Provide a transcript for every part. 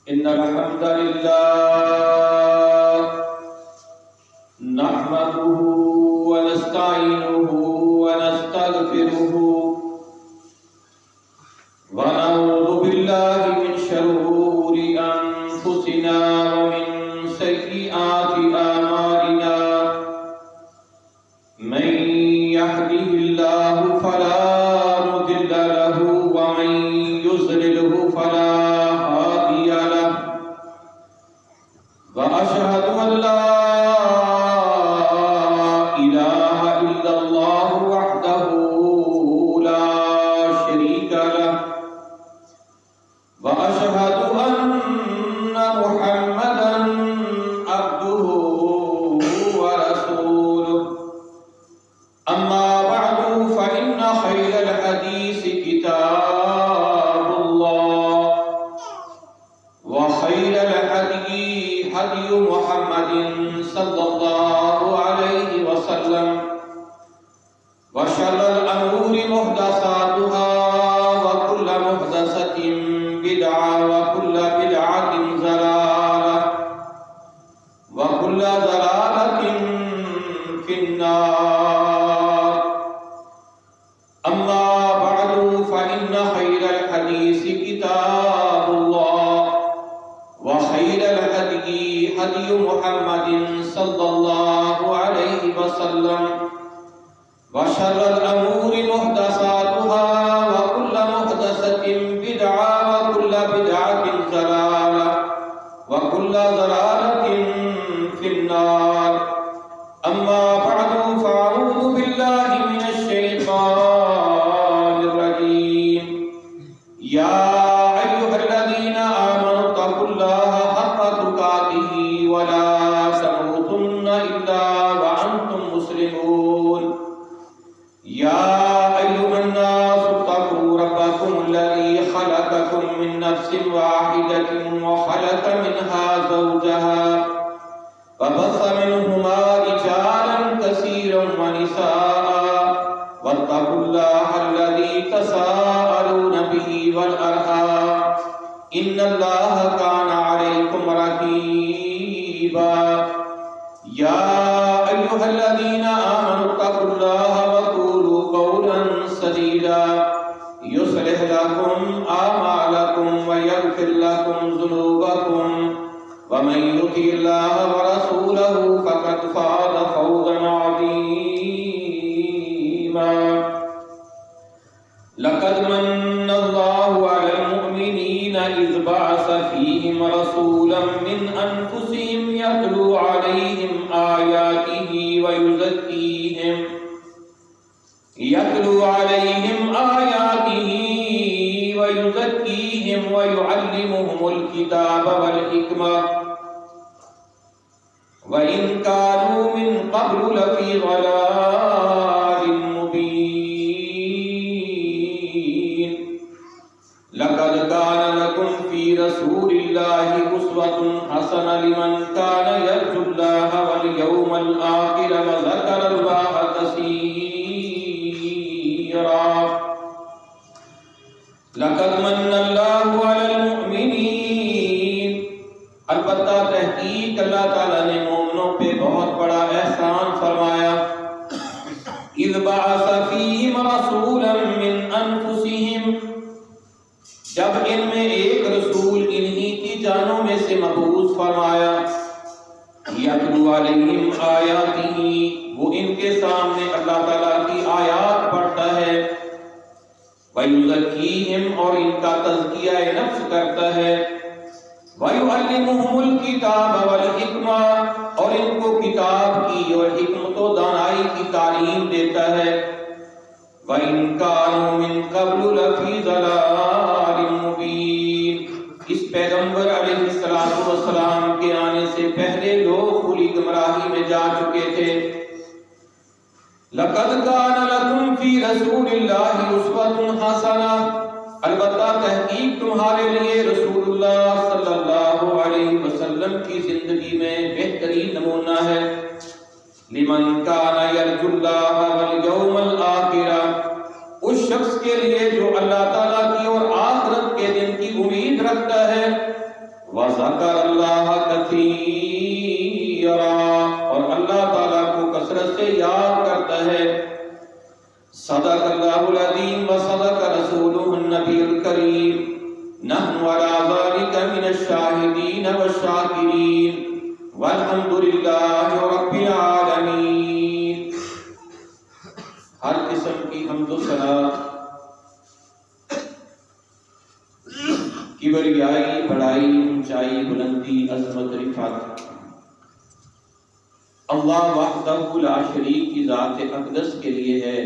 إن الحمد لله نحمده ونستعينه ونستغفره ونعوذ بالله من شرور أنفسنا ومن سيئات أعمالنا من يهده الله فلا مضل له ومن يضلله فلا هادي له وأشهد أن لا إله إلا الله وحده لا شريك له وأشهد أن محمدا عبده ورسوله أما بعد فإن خير الحديث كتاب الله وخير الهدي هدي محمد صلى الله عليه وسلم وشر الأمور محدثاتها وكل محدثة بدعة وكل بدعة ضلالة وكل ضلالة في النار أما بعد فإن خير الحديث كتاب الله وخير الهدي هدي محمد صلى الله عليه وسلم وشر الأمور محدثاتها وكل محدثة بدعة وكل بدعة ضلالة وكل ضلالة في النار أما بعد فأعوذ بالله من الشيطان الرجيم يا أيها الذين آمنوا اتقوا الله حق تقاته ولا تموتن إلا وأنتم مسلمون يا أيها الناس اتقوا ربكم الذي خلقكم من نفس واحدة وخلق منها زوجها وبث منهما رجالا كثيرا ونساء واتقوا الله الذي تساءلون به والأرحام إن الله كان عليكم رقيبا يا أيها الذين آمنوا اتقوا الله وقولوا قولا سديدا يصلح لكم أعمالكم ويغفر لكم ذنوبكم ومن يطع الله ورسوله فقد فاز فوزا عظيما لقد من الله على المؤمنين إذ بعث فيهم رسولا من أنفسهم يتلو عليهم آياته ويزكيهم ويعلمهم الكتاب والحكمة وإن كانوا من قبل لفي ضلال مبين لقد كان لكم في رسول الله أسوة حسنة لمن كان يرجو الله واليوم الآخر وذكر الله كثيرا لقد من الله على المؤمنین البتہ تحقیق اللہ تعالیٰ نے مومنوں پہ بہت بڑا احسان فرمایا اذ بعث فیہم رسولا من انفسہم جب ان میں ایک رسول انہی کی جانوں میں سے مبعوث فرمایا یتلو علیہم آیاتہ وہ ان کے سامنے اللہ تعالیٰ کی آیات پڑھتا ہے وَيُزَكِّيهِمْ اور ان کا تزکیہ نفس کرتا ہے وَيُعَلِّمُهُمُ الْكِتَابَ وَالْحِكْمَةَ اور ان کو کتاب کی اور حکمت و دانائی کی تعلیم دیتا ہے وَإِنْ كَانُوا مِنْ قَبْلُ لَفِي ضَلَالٍ مُبِينٍ اس پیغمبر علیہ السلام کے آنے سے پہلے لوگ کھلی گمراہی میں جا چکے تھے لَقَدْ كَانَ لَكُمْ فِي رَسُولِ اللَّهِ أُسْوَةٌ حَسَنَةٌ البتہ تحقیق تمہارے لیے رسول اللہ صلی اللہ علیہ وسلم کی زندگی میں بہترین نمونہ ہے لمن كان يرجو الله واليوم الآخر اس شخص کے لیے جو اللہ تعالیٰ کی اور آخرت کے دن کی امید رکھتا ہے وَذَكَرَ اللَّهَ كَثِيرًا، اور اللہ تعالیٰ کو کثرت سے یاد کرتا ہے۔ صدق اللہ العظیم وصدق رسولہ النبی الکریم، نحن علی ذلک من الشاہدین والشاکرین، والحمد للہ رب العالمین۔ ہر قسم کی حمد و ثنا، کبریائی، بڑائی، اونچائی، بلندی، عظمت، رفعت اللہ وحدہ لا شریک کی ذات اقدس کے لیے ہے،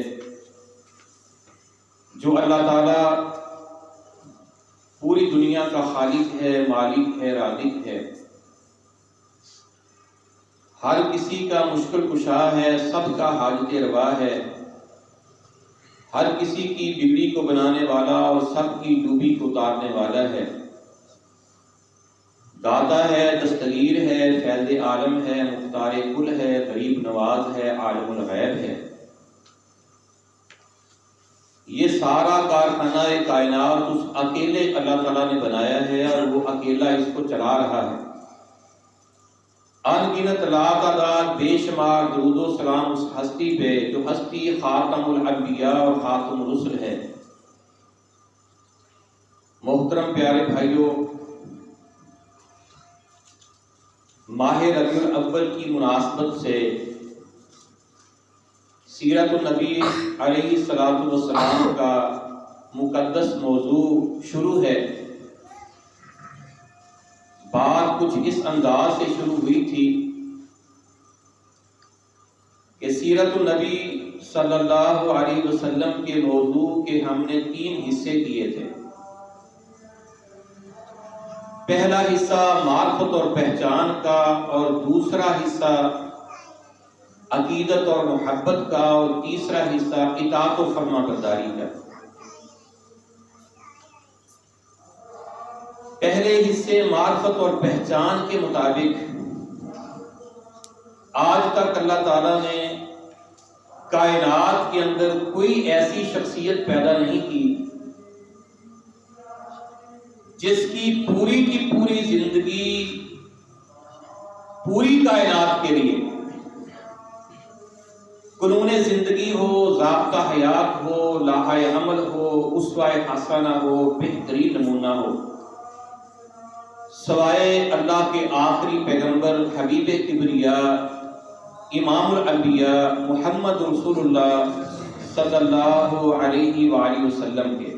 جو اللہ تعالی پوری دنیا کا خالق ہے، مالک ہے، رازق ہے، ہر کسی کا مشکل کشا ہے، سب کا حاجت روا ہے، ہر کسی کی بگڑی کو بنانے والا اور سب کی ڈوبی کو اتارنے والا ہے، داتا ہے، دستگیر ہے، فیض عالم ہے، مختار کل ہے، غریب نواز ہے، عالم الغیب ہے۔ یہ سارا کارخانہ کائنات اس اکیلے اللہ تعالیٰ نے بنایا ہے، اور وہ اکیلا اس کو چلا رہا ہے۔ ان گنت لا تعداد بے شمار درود و سلام اس ہستی پہ، جو ہستی خاتم الانبیاء اور خاتم الرسل ہے۔ محترم پیارے بھائیوں، ماہ ربیع الاول کی مناسبت سے سیرت النبی علیہ الصلوۃ والسلام کا مقدس موضوع شروع ہے۔ بات کچھ اس انداز سے شروع ہوئی تھی کہ سیرت النبی صلی اللہ علیہ وسلم کے موضوع کے ہم نے 3 حصے کیے تھے۔ پہلا حصہ معرفت اور پہچان کا، اور دوسرا حصہ عقیدت اور محبت کا، اور تیسرا حصہ اطاعت و فرما برداری کا۔ پہلے حصے معرفت اور پہچان کے مطابق آج تک اللہ تعالیٰ نے کائنات کے اندر کوئی ایسی شخصیت پیدا نہیں کی جس کی پوری زندگی پوری کائنات کے لیے قانون زندگی ہو، ضابطہ حیات ہو، لائحہ عمل ہو، اسوہ حسنہ ہو، بہترین نمونہ ہو، سوائے اللہ کے آخری پیغمبر حبیب کبریا امام الانبیاء محمد رسول اللہ صلی اللہ علیہ وآلہ وسلم کے۔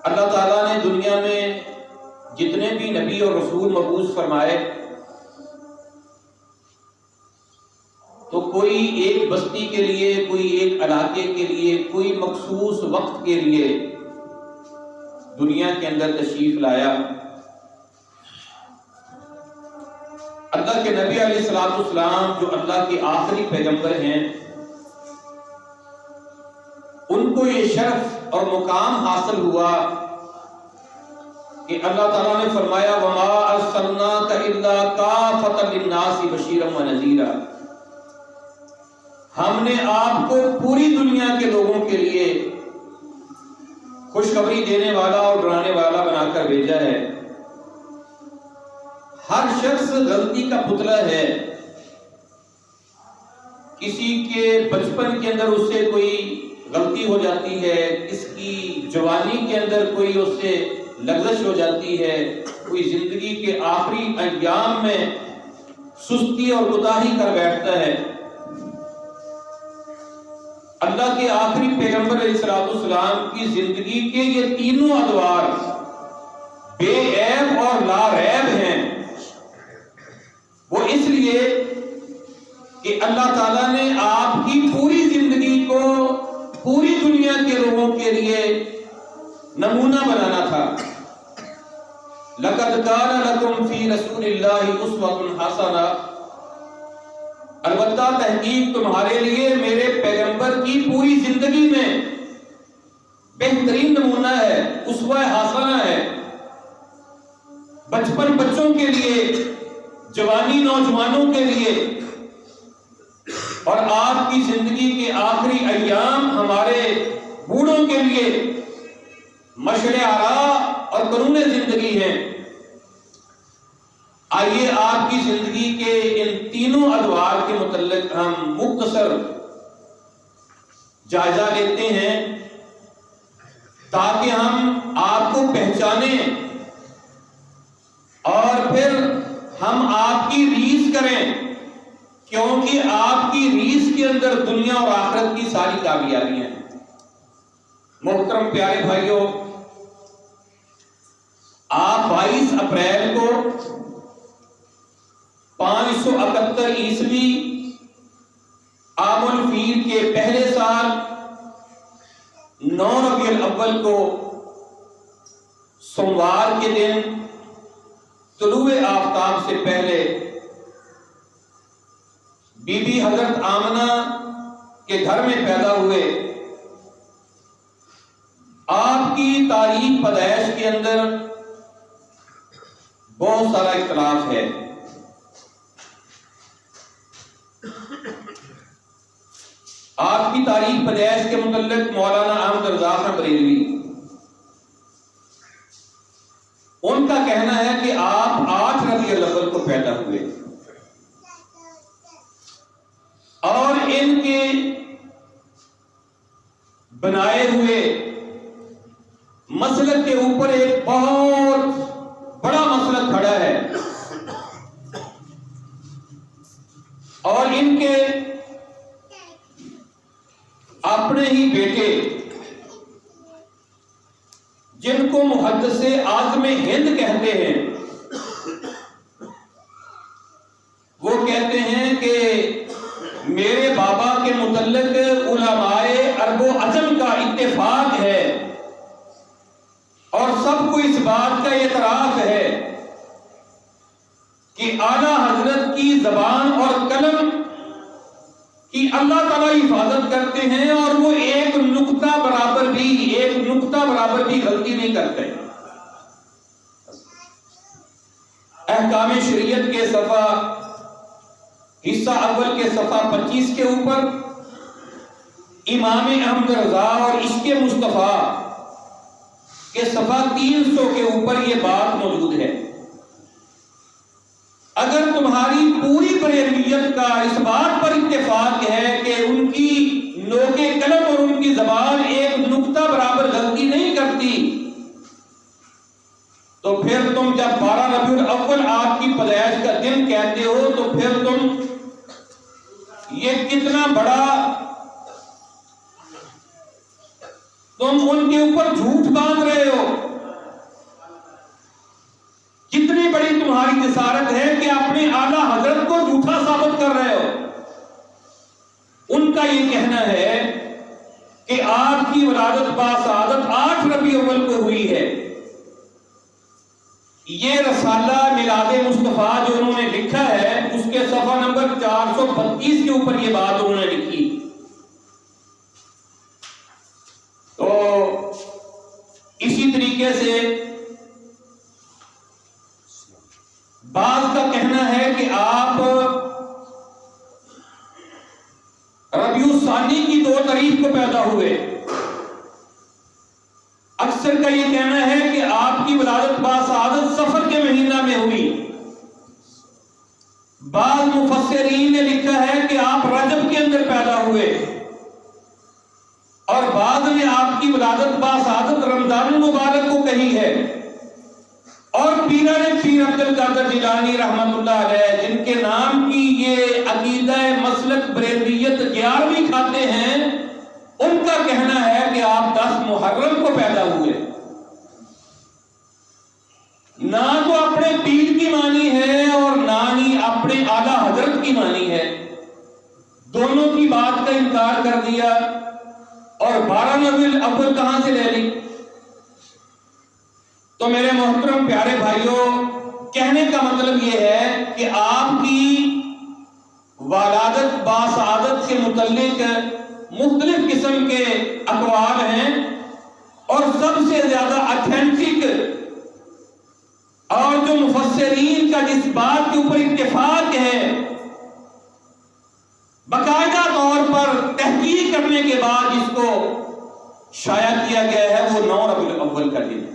اللہ تعالیٰ نے دنیا میں جتنے بھی نبی اور رسول مبعوث فرمائے تو کوئی ایک بستی کے لیے، کوئی ایک علاقے کے لیے، کوئی مخصوص وقت کے لیے دنیا کے اندر تشریف لایا۔ اللہ کے نبی علیہ الصلوۃ والسلام جو اللہ کے آخری پیغمبر ہیں، ان کو یہ شرف اور مقام حاصل ہوا کہ اللہ تعالیٰ نے فرمایا وَمَا أَرْسَلْنَاكَ إِلَّا كَافَةً لِلنَّاسِ بَشِيرًا وَنَذِيرًا، ہم نے آپ کو پوری دنیا کے لوگوں کے لیے خوشخبری دینے والا اور ڈرانے والا بنا کر بھیجا ہے۔ ہر شخص غلطی کا پتلا ہے، کسی کے بچپن کے اندر اس سے کوئی غلطی ہو جاتی ہے، کس کی جوانی کے اندر کوئی اس سے لغزش ہو جاتی ہے، کوئی زندگی کے آخری ایام میں سستی اور کوتاہی کر بیٹھتا ہے۔ اللہ کے آخری پیغمبر علیہ السلام کی زندگی کے یہ تینوں ادوار بے عیب اور لا ریب ہیں۔ وہ اس لیے کہ اللہ تعالیٰ نے آپ کی پوری زندگی کو پوری دنیا کے لوگوں کے لیے نمونہ بنانا تھا۔ لَقَدْ كَانَ لَكُمْ فِي رَسُولِ اللَّهِ أُسْوَةٌ حَسَنَةٌ، البتہ تحقیق تمہارے لیے میرے پیغمبر کی پوری زندگی میں بہترین نمونہ ہے، اسوہ حسنہ ہے۔ بچپن بچوں کے لیے، جوانی نوجوانوں کے لیے، اور آپ کی زندگی کے آخری ایام ہمارے بوڑھوں کے لیے مشعل آراء اور قانون زندگی ہیں۔ آئیے آپ کی زندگی کے ان تینوں ادوار کے متعلق ہم مختصر جائزہ لیتے ہیں تاکہ ہم آپ کو پہچانیں اور پھر ہم آپ کی ریس کریں، کیونکہ آپ کی ریس کے اندر دنیا اور آخرت کی ساری کامیابیاں ہیں۔ محترم پیارے بھائیوں، آپ 22 اپریل کو 571 عیسوی عام الفیل کے پہلے سال 9 ربیع الاول کو سوموار کے دن طلوع آفتاب سے پہلے بی بی حضرت آمنہ کے گھر میں پیدا ہوئے۔ آپ کی تاریخ پیدائش کے اندر بہت سارا اختلاف ہے۔ آپ کی تاریخ پیدائش کے متعلق مولانا احمد رضا خان بریلوی ان کا کہنا ہے کہ آپ 8 ربیع الاول کو پیدا ہوئے، اور ان کے بنائے ہوئے مسلک کے اوپر ایک بہت بڑا مسلک کھڑا ہے، اور ان کے اپنے ہی بیٹے جن کو محدث اعظم ہند کہتے ہیں، وہ کہتے ہیں کہ میرے بابا کے متعلق علماء عرب و عجم کا اتفاق ہے اور سب کو اس بات کا اعتراف ہے کہ اعلیٰ حضرت کی زبان اور قلم کی اللہ تعالیٰ حفاظت کرتے ہیں، اور وہ ایک نقطہ برابر بھی غلطی نہیں کرتے۔ احکام شریعت کے صفحہ حصہ اول کے صفحہ 25 کے اوپر امام احمد رضا اور عشق مصطفیٰ کے صفحہ 300 کے اوپر یہ بات موجود ہے۔ اگر تمہاری پوری بریلویت کا اس بات پر اتفاق ہے کہ ان کی نوک قلم اور ان کی زبان ایک نقطہ برابر غلطی نہیں کرتی، تو پھر تم جب 12 ربیع الاول آپ کی پیدائش کا دن کہتے ہو تو پھر تم یہ کتنا بڑا تم ان کے اوپر جھوٹ باندھ رہے ہو، کتنی بڑی تمہاری جسارت ہے کہ اپنے اعلیٰ حضرت کو جھوٹا ثابت کر رہے ہو۔ ان کا یہ کہنا ہے کہ آپ کی ولادت باسعادت 8 ربیع الاول کو ہوئی ہے۔ یہ رسالہ میلاد مصطفیٰ جو انہوں نے لکھا ہے اس کے صفحہ نمبر 432 کے اوپر یہ بات انہوں نے لکھی۔ تو اسی طریقے سے بعض کا کہنا ہے کہ آپ ربیع الثانی کی 2 تاریخ کو پیدا ہوئے۔ اکثر کا یہ کہنا ہے کہ آپ کی ولادت باسعادت صفر کے مہینہ میں ہوئی۔ بعض مفسرین نے لکھا ہے کہ آپ رجب کے اندر پیدا ہوئے، اور بعض نے آپ کی ولادت باسعادت رمضان المبارک کو کہی ہے۔ اور پیران پیر عبد القادر جیلانی رحمت اللہ علیہ جن کے نام کی یہ عقیدہ مسلک بریلویت 11ویں کھاتے ہیں، ان کا کہنا ہے کہ آپ 10 محرم کو پیدا ہوئے۔ نہ تو اپنے پیر کی مانی ہے اور نہ ہی اپنے اعلیٰ حضرت کی مانی ہے، دونوں کی بات کا انکار کر دیا، اور 12 ربیع الاول کہاں سے لے لی؟ تو میرے محترم پیارے بھائیوں، کہنے کا مطلب یہ ہے کہ آپ کی ولادت باسعادت کے متعلق مختلف قسم کے اقوال ہیں، اور سب سے زیادہ اتھینٹک اور جو مفسرین کا جس بات کے اوپر اتفاق ہے باقاعدہ طور پر تحقیق کرنے کے بعد جس کو شائع کیا گیا ہے وہ 9 ربیع الاول کا دن ہے۔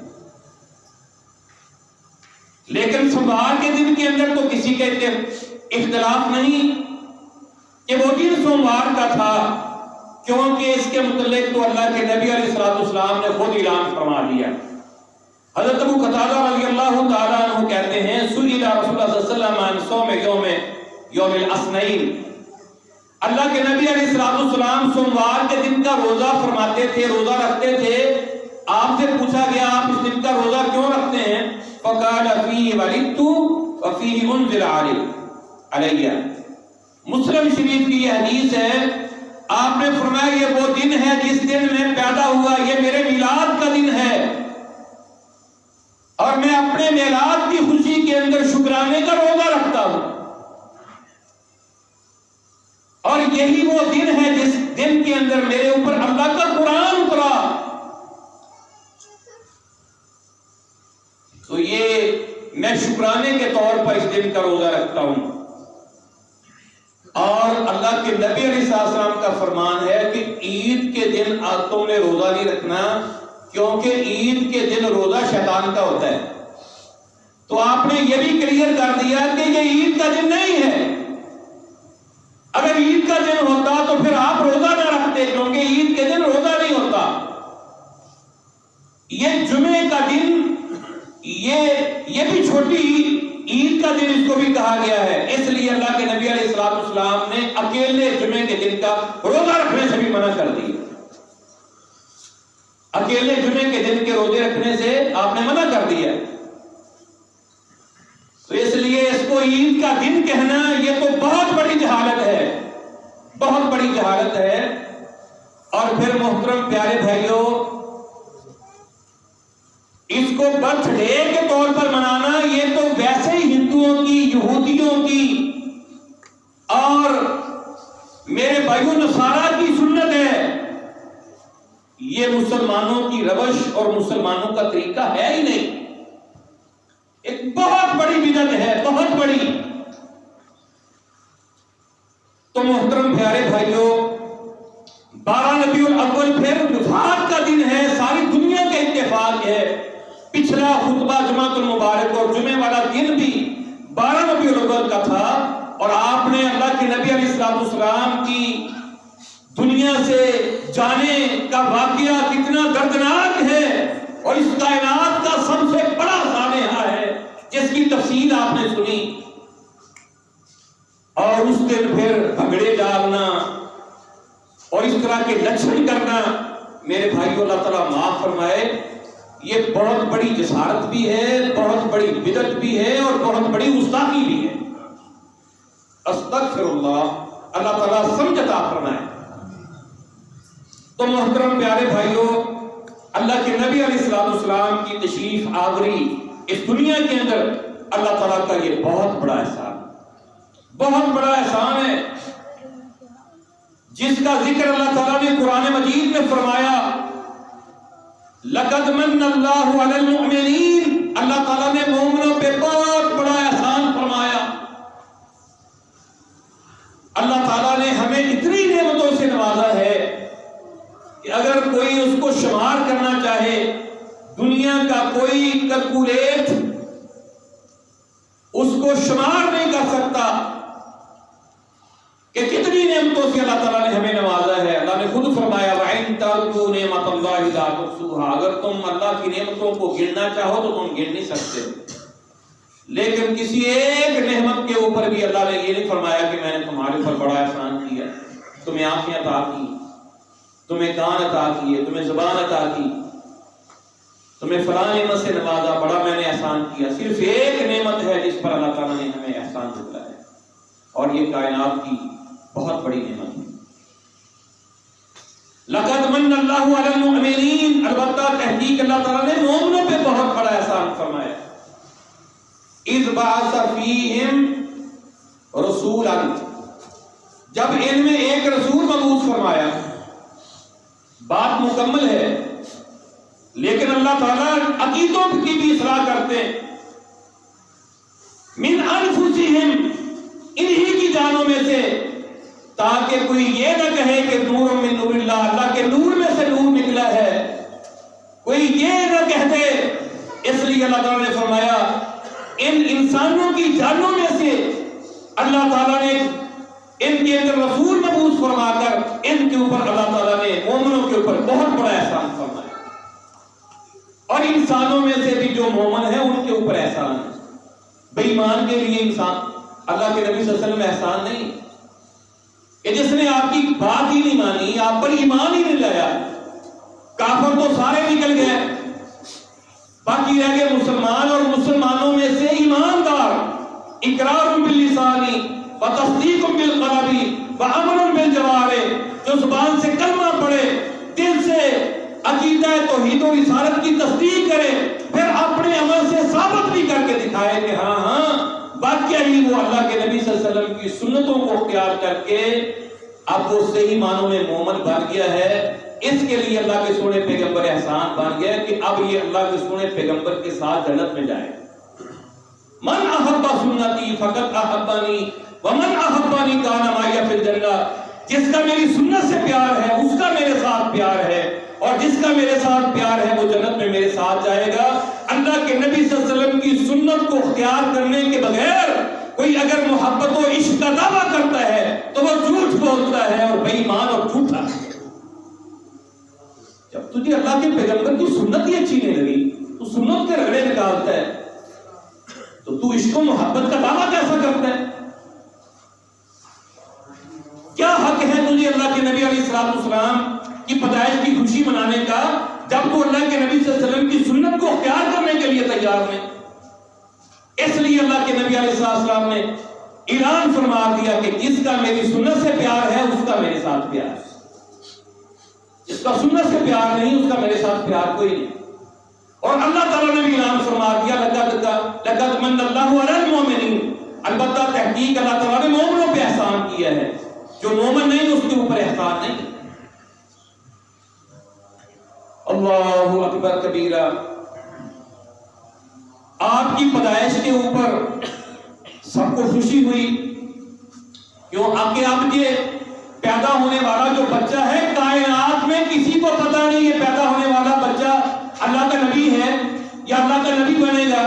لیکن سوموار کے دن کے اندر تو کسی کا اختلاف نہیں کہ وہ دن سوموار کا تھا، کیونکہ اس کے متعلق تو اللہ کے نبی علیہ السلام نے خود اعلان فرما دیا۔ حضرت ابو قتادہ رضی اللہ تعالیٰ عنہ کہتے ہیں سئل رسول اللہ صلی اللہ علیہ وسلم عن صوم یوم الاثنین، اللہ کے نبی علیہ السلام سوموار کے دن کا روزہ فرماتے تھے، روزہ رکھتے تھے۔ آپ سے پوچھا گیا آپ اس دن کا روزہ کیوں رکھتے ہیں؟ فقال فیہ ولدت وفیہ انزل علیہ۔ مسلم شریف کی یہ حدیث ہے، آپ نے فرمایا یہ وہ دن ہے جس دن میں پیدا ہوا، یہ میرے میلاد کا دن ہے، اور میں اپنے میلاد کی خوشی کے اندر شکرانے کا روزہ رکھتا ہوں، اور یہی وہ دن ہے جس دن کے اندر میرے اوپر اللہ کا قرآن اترا۔ تو یہ میں شکرانے کے طور پر اس دن کا روزہ رکھتا ہوں۔ اور اللہ کے نبی علیہ السلام کا فرمان ہے کہ عید کے دن تم نے روزہ نہیں رکھنا، کیونکہ عید کے دن روزہ شیطان کا ہوتا ہے۔ تو آپ نے یہ بھی کلیئر کر دیا کہ یہ عید کا دن نہیں ہے۔ اگر عید کا دن ہوتا تو پھر آپ روزہ نہ رکھتے، کیونکہ عید کے دن روزہ نہیں ہوتا۔ یہ جمعے کا دن، یہ بھی چھوٹی عید کا دن اس کو بھی کہا گیا ہے، اس لیے اللہ کے نبی علیہ السلام نے اکیلے جمعے کے دن کا روزہ رکھنے سے بھی منع کر دیا۔ اکیلے جمعے کے دن کے روزے رکھنے سے آپ نے منع کر دیا۔ تو اس لیے اس کو عید کا دن کہنا یہ تو بہت بڑی جہالت ہے، بہت بڑی جہالت ہے۔ اور پھر محترم پیارے بھائیوں، اس کو برتھ ڈے کے طور پر منانا یہ تو ویسے ہی ہندوؤں کی، یہودیوں کی اور میرے بھائیوں نصارہ کی سنت ہے۔ یہ مسلمانوں کی روش اور مسلمانوں کا طریقہ ہے ہی نہیں، ایک بہت بڑی بدعت ہے، بہت بڑی۔ تو محترم پیارے بھائیوں، 12 ربیع الاول پھر وفات کا دن ہے، ساری دنیا کا اتفاق ہے۔ پچھلا خطبہ جمعۃ المبارک اور جمعے والا دن بھی 12 ربیع الاول کا تھا، اور آپ نے اللہ کے نبی علیہ السلام کی دنیا سے جانے کا واقعہ کتنا دردناک ہے، اور اس کائنات کا سب سے بڑا سانحہ ہے جس کی تفصیل آپ نے سنی۔ اور اس دن پھر بھگڑے ڈالنا اور اس طرح کے لچھن کرنا، میرے بھائیو اللہ تعالیٰ معاف فرمائے، یہ بہت بڑی جسارت بھی ہے، بہت بڑی بدعت بھی ہے، اور بہت بڑی گستاخی بھی ہے۔ استغفر اللہ، اللہ تعالیٰ سمجھ عطا فرمائے۔ تو محترم پیارے بھائیو، اللہ کے نبی علیہ السلام کی تشریف آوری اس دنیا کے اندر اللہ تعالیٰ کا یہ بہت بڑا احسان، بہت بڑا احسان ہے، جس کا ذکر اللہ تعالیٰ نے قرآن مجید میں فرمایا، لَقَدْ مَنَّ اللَّهُ عَلَى الْمُؤْمِنِينَ، اللہ تعالیٰ نے مومنوں پہ بہت بڑا احسان فرمایا۔ اللہ تعالیٰ نے ہمیں اتنی نعمتوں سے نوازا ہے کہ اگر کوئی اس کو شمار کرنا چاہے، دنیا کا کوئی کیلکولیٹ اس کو شمار نہیں کر سکتا کہ کتنی نعمتوں سے اللہ تعالیٰ نے ہمیں نوازا ہے۔ اللہ نے خود فرمایا وَإِن تَعُدُّوا نِعْمَتَ اللَّهِ لَا تُحْصُوهَا، اگر تم اللہ کی نعمتوں کو گننا چاہو تو تم گن نہیں سکتے۔ لیکن کسی ایک نعمت کے اوپر بھی اللہ نے یہ نہیں فرمایا کہ میں نے تمہارے اوپر بڑا احسان کیا، تمہیں آنکھیں عطا کی، تمہیں کان عطا کیے، تمہیں زبان عطا کی، تمہیں فلاں نعمت سے نوازا، بڑا میں نے احسان کیا۔ صرف ایک نعمت ہے جس پر اللہ تعالیٰ نے ہمیں احسان دیا ہے، اور یہ کائنات کی بہت بڑی نعمت ہے۔ لَقَدْ مَنَّ اللَّهُ عَلَى الْمُؤْمِنِينَ، البتہ تحقیق اللہ تعالیٰ نے مومنوں پہ بہت بڑا احسان فرمایا۔ اِذْ بَعَثَ فِيهِمْ رَسُولًا، جب ان میں ایک رسول مبعوث فرمایا۔ بات مکمل ہے، لیکن اللہ تعالیٰ عقیدوں کی بھی اصلاح کرتے ہیں۔ مِنْ أَنفُسِهِمْ، انہی کی جانوں میں سے، تاکہ کوئی یہ نہ کہے کہ نور من نور اللہ، اللہ کے نور میں سے نور نکلا ہے، کوئی یہ نہ کہتے۔ اس لیے اللہ تعالیٰ نے فرمایا ان انسانوں کی جانوں میں سے اللہ تعالیٰ نے ان کے اندر رسول مبعوث فرما کر ان کے اوپر اللہ تعالیٰ نے مومنوں کے اوپر بہت بڑا احسان فرمایا، اور انسانوں میں سے بھی جو مومن ہیں ان کے اوپر احسان ہے۔ بے ایمان کے لیے انسان اللہ کے نبی صلی اللہ علیہ وسلم احسان نہیں کہ جس نے آپ کی بات ہی نہیں مانی، آپ پر ایمان ہی نہیں لایا، کافر تو سارے نکل گئے، باقی رہ گئے مسلمان، اور مسلمانوں میں سے ایماندار اقرار باللسان وتصدیق بالقلب وعمل بالجوارح، جو زبان سے کلمہ پڑھے، دل سے عقیدہ توحید و رسالت کی تصدیق کرے، پھر اپنے عمل سے ثابت بھی کر کے دکھائے کہ ہاں واقعہ ہی وہ اللہ کے نبی صلی اللہ علیہ وسلم کی سنتوں کو اختیار کر کے اب وہ صحیح معنوں میں مومن بن گیا ہے۔ اس کے لیے اللہ کے سونے پیغمبر احسان بن گیا کہ اب یہ اللہ کے سونے پیغمبر کے ساتھ جنت میں جائے۔ من احب سنتی فقط احبانی ومن احبانی کان معی فی الجنہ، جس کا میری سنت سے پیار ہے اس کا میرے ساتھ پیار ہے، اور جس کا میرے ساتھ پیار ہے وہ جنت میں میرے ساتھ جائے گا۔ اللہ کے نبی صلی اللہ علیہ وسلم کی سنت کو اختیار کرنے کے بغیر کوئی اگر محبت و عشق کا دعویٰ کرتا ہے تو وہ جھوٹ بولتا ہے اور بے ایمان اور جھوٹا ہے۔ جب تجھے اللہ کے پیغمبر کی سنت ہی اچھی نہیں لگی تو سنت کے رگڑے نکالتا ہے، تو عشق و محبت کا دعویٰ کیسا کرتا ہے؟ کیا حق ہے تجھے اللہ کے نبی علیہ السلام کی پیدائش کی خوشی منانے کا جب تو اللہ کے نبی صلی اللہ علیہ وسلم کی سنت کو اختیار کرنے کے لیے تیار نہیں؟ اس لیے اللہ کے نبی علیہ السلام نے اعلان فرما دیا کہ جس کا میری سنت سے پیار ہے اس کا میرے ساتھ پیار ہے، جس کا سنت سے پیار نہیں اس کا میرے ساتھ پیار کوئی نہیں۔ اور اللہ تعالیٰ نے بھی اعلان فرما دیا لقد من اللہ علی المؤمنین، البتہ تحقیق اللہ تعالیٰ نے مومنوں پہ احسان کیا ہے، جو مومن نہیں اس کے اوپر احسان نہیں۔ اللہ اکبر کبیرہ، آپ کی پیدائش کے اوپر سب کو خوشی ہوئی، کیوں؟ آگے آپ کے پیدا ہونے والا جو بچہ ہے کائنات میں کسی کو پتہ نہیں یہ پیدا ہونے والا بچہ اللہ کا نبی ہے یا اللہ کا نبی بنے گا۔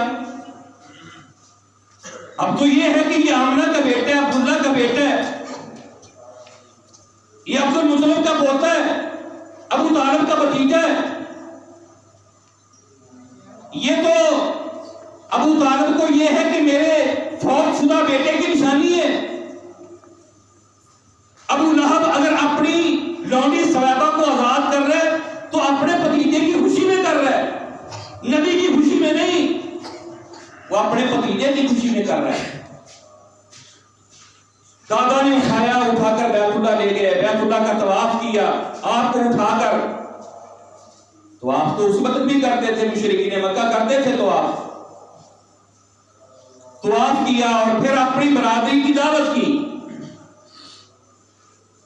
اب تو یہ ہے کہ یہ آمنہ کا بیٹا ہے، عبداللہ کا بیٹا ہے، یہ عبد المطلب کا پوتا ہے، ابو طالب کا بھتیجا ہے۔ یہ تو ابو طالب کو یہ ہے کہ میرے فوت شدہ بیٹے کی نشانی ہے۔ ابو لہب اگر اپنی لونڈی سویبہ کو آزاد کر رہا ہے تو اپنے بھتیجے کی خوشی میں کر رہا ہے، نبی کی خوشی میں نہیں، وہ اپنے بھتیجے کی خوشی میں کر رہا ہے۔ دادا نے اٹھا کر بیت اللہ لے گئے، بیت اللہ کا طواف کیا، آپ کو اٹھا کر، طواف تو اس وقت بھی کرتے تھے، مشرکین مکہ کرتے تھے طواف کیا، اور پھر اپنی برادری کی دعوت کی۔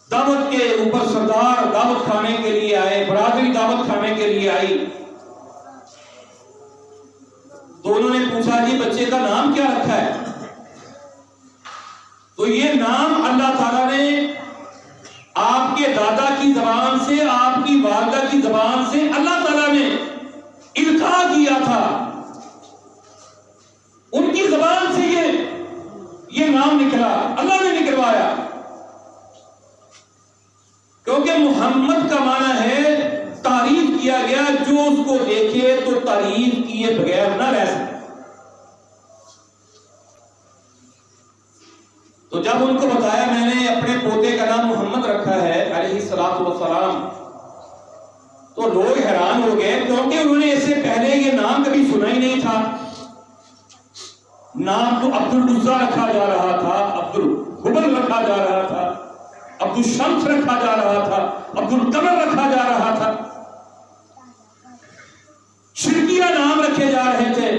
دعوت کے اوپر سردار دعوت کھانے کے لیے آئے، برادری دعوت کھانے کے لیے آئی، تو انہوں نے پوچھا جی بچے کا نام کیا رکھا ہے؟ تو یہ نام اللہ تعالیٰ نے آپ کے دادا کی زبان سے، آپ کی والدہ کی زبان سے اللہ تعالیٰ نے القاء کیا تھا، ان کی زبان سے یہ نام نکلا، اللہ نے نکلوایا، کیونکہ محمد کا معنی ہے تعریف کیا گیا، جو اس کو دیکھے تو تعریف کیے بغیر نہ رہ سکے۔ تو جب ان کو بتایا میں نے اپنے پوتے کا نام محمد رکھا ہے علیہ الصلوۃ والسلام، تو لوگ حیران ہو گئے، کیونکہ انہوں نے اس سے پہلے یہ نام کبھی سنا ہی نہیں تھا۔ نام تو عبد العزیٰ رکھا جا رہا تھا، عبد الحبل رکھا جا رہا تھا، عبد الشمس رکھا جا رہا تھا، عبد القمر رکھا جا رہا تھا، شرکیہ نام رکھے جا رہے تھے۔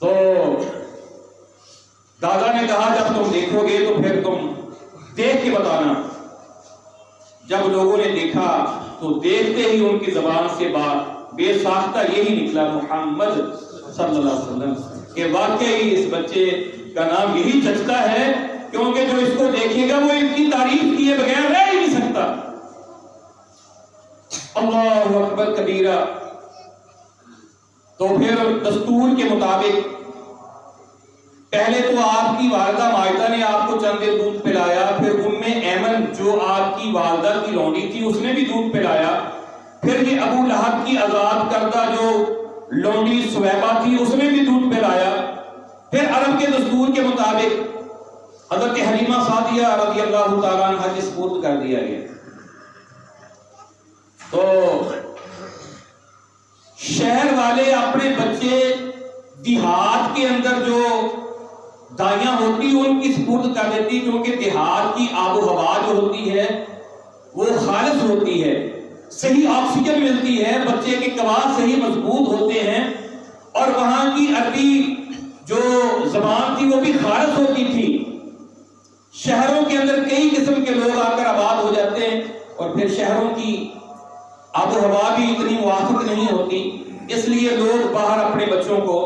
تو دادا نے کہا جب تم دیکھو گے تو پھر تم دیکھ کے بتانا۔ جب لوگوں نے دیکھا تو دیکھتے ہی ان کی زبان سے بات بے ساختہ یہی نکلا، محمد صلی اللہ علیہ وسلم، کہ واقعی اس بچے کا نام یہی جچتا ہے، کیونکہ جو اس کو دیکھے گا وہ ان کی تعریف کیے بغیر رہ ہی نہیں سکتا۔ اللہ اکبر کبیرہ۔ تو پھر دستور کے مطابق پہلے تو آپ کی والدہ ماجدہ نے آپ کو چند دیر دودھ پلایا، پھر ایمن جو آپ کی والدہ کی لونڈی تھی اس نے بھی دودھ پلایا، پھر یہ ابو لہب کی آزاد کردہ جو لونڈی سویبہ تھی اس نے بھی دودھ پلایا، پھر عرب کے دستور کے مطابق حضرت حلیمہ سعدیہ رضی اللہ تعالیٰ عنہ کے سپرد کر دیا گیا۔ تو شہر والے اپنے بچے دیہات کے اندر جو دائیاں ہوتی ان کی سپرد کر دیتی، کیونکہ دیہات کی آب و ہوا جو ہوتی ہے وہ خالص ہوتی ہے، صحیح آکسیجن ملتی ہے، بچے کے قواعد صحیح مضبوط ہوتے ہیں، اور وہاں کی عربی جو زبان تھی وہ بھی خالص ہوتی تھی۔ شہروں کے اندر کئی قسم کے لوگ آ کر آباد ہو جاتے ہیں، اور پھر شہروں کی آب و ہوا بھی اتنی موافق نہیں ہوتی، اس لیے لوگ باہر اپنے بچوں کو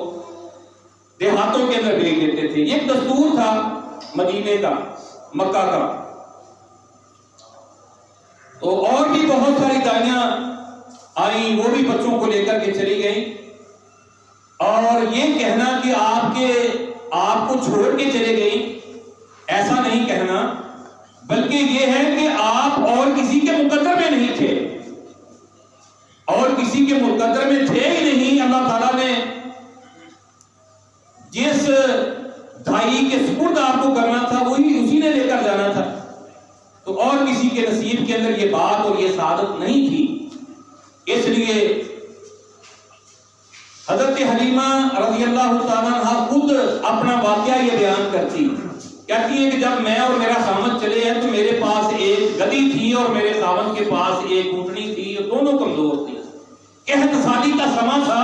دیہاتوں کے اندر بھیج دیتے تھے۔ ایک دستور تھا مدینے کا، مکہ کا۔ تو اور بھی بہت ساری دائیاں آئیں، وہ بھی بچوں کو لے کر کے چلی گئیں، اور یہ کہنا کہ آپ کو چھوڑ کے چلے گئیں، ایسا نہیں کہنا، بلکہ یہ ہے کہ آپ اور کسی کے مقدر میں نہیں تھے، اور کسی کے مقدر میں تھے ہی نہیں۔ اللہ تعالیٰ نے جس دھائی کے سپرد آپ کو کرنا تھا وہی اسی نے لے کر جانا تھا، تو اور کسی کے نصیب کے اندر یہ بات اور یہ سعادت نہیں تھی۔ اس لیے حضرت حلیمہ رضی اللہ تعالیٰ عنہ خود اپنا واقعہ یہ بیان کرتی کہتی ہے کہ جب میں اور میرا خاوند چلے ہیں تو میرے پاس ایک گدی تھی اور میرے خاوند کے پاس ایک اونٹنی تھی، اور دونوں کمزور تھی، قحط سالی کا سما تھا،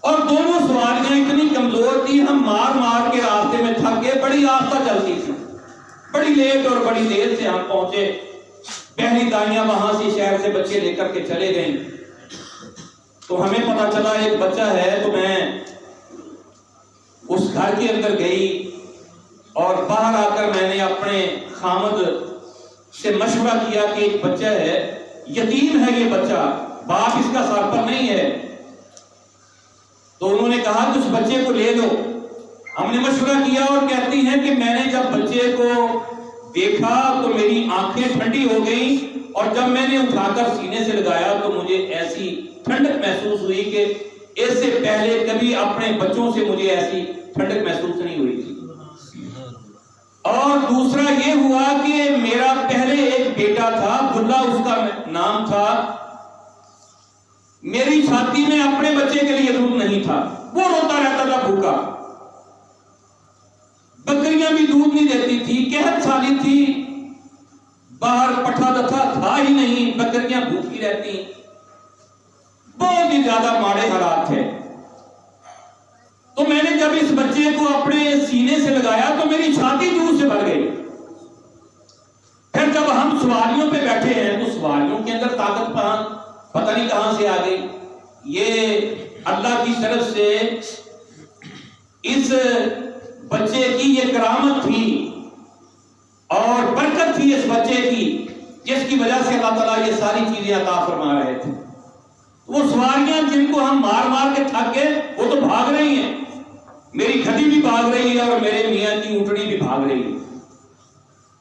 اور دونوں سواریاں اتنی کمزور تھی، ہم مار مار کے راستے میں تھک گئے، بڑی آہستہ چلتی تھی، بڑی لیٹ اور بڑی دیر سے ہم پہنچے۔ پہلی دائیاں وہاں سے شہر سے بچے لے کر کے چلے گئیں، تو ہمیں پتا چلا ایک بچہ ہے، تو میں اس گھر کے اندر گئی، اور باہر آ کر میں نے اپنے خامد سے مشورہ کیا کہ ایک بچہ ہے، یتیم ہے یہ بچہ، باپ اس کا سر پر نہیں ہے، تو انہوں نے کہا کہ اس بچے کو لے لو۔ ہم نے مشورہ کیا، اور کہتی ہیں کہ میں نے جب بچے کو دیکھا تو میری آنکھیں ٹھنڈی ہو گئیں، اور جب میں نے اٹھا کر سینے سے لگایا تو مجھے ایسی ٹھنڈک محسوس ہوئی کہ اس سے پہلے کبھی اپنے بچوں سے مجھے ایسی ٹھنڈک محسوس نہیں ہوئی تھی۔ اور دوسرا یہ ہوا کہ میرا پہلے ایک بیٹا تھا، عبداللہ اس کا نام تھا، میری چھاتی میں اپنے بچے کے لیے دودھ نہیں تھا، وہ روتا رہتا تھا بھوکا، بکریاں بھی دودھ نہیں دیتی تھی، قحط سالی تھی، باہر پٹھا دتھا تھا ہی نہیں، بکریاں بھوکی رہتی، بہت ہی زیادہ ماڑے حالات تھے۔ تو میں نے جب اس بچے کو اپنے سینے سے لگایا تو میری چھاتی دودھ سے بھر گئی۔ پھر جب ہم سواریوں پہ بیٹھے ہیں تو سواریوں کے اندر طاقت پتہ نہیں کہاں سے آ گئی، یہ اللہ کی طرف سے اس بچے کی یہ کرامت تھی اور برکت تھی اس بچے کی، جس کی وجہ سے اللہ تعالیٰ یہ ساری چیزیں عطا فرما رہے تھے۔ وہ سواریاں جن کو ہم مار مار کے تھک گئے وہ تو بھاگ رہی ہیں، میری گدی بھی بھاگ رہی ہے اور میرے میاں کی اونٹنی بھی بھاگ رہی ہے،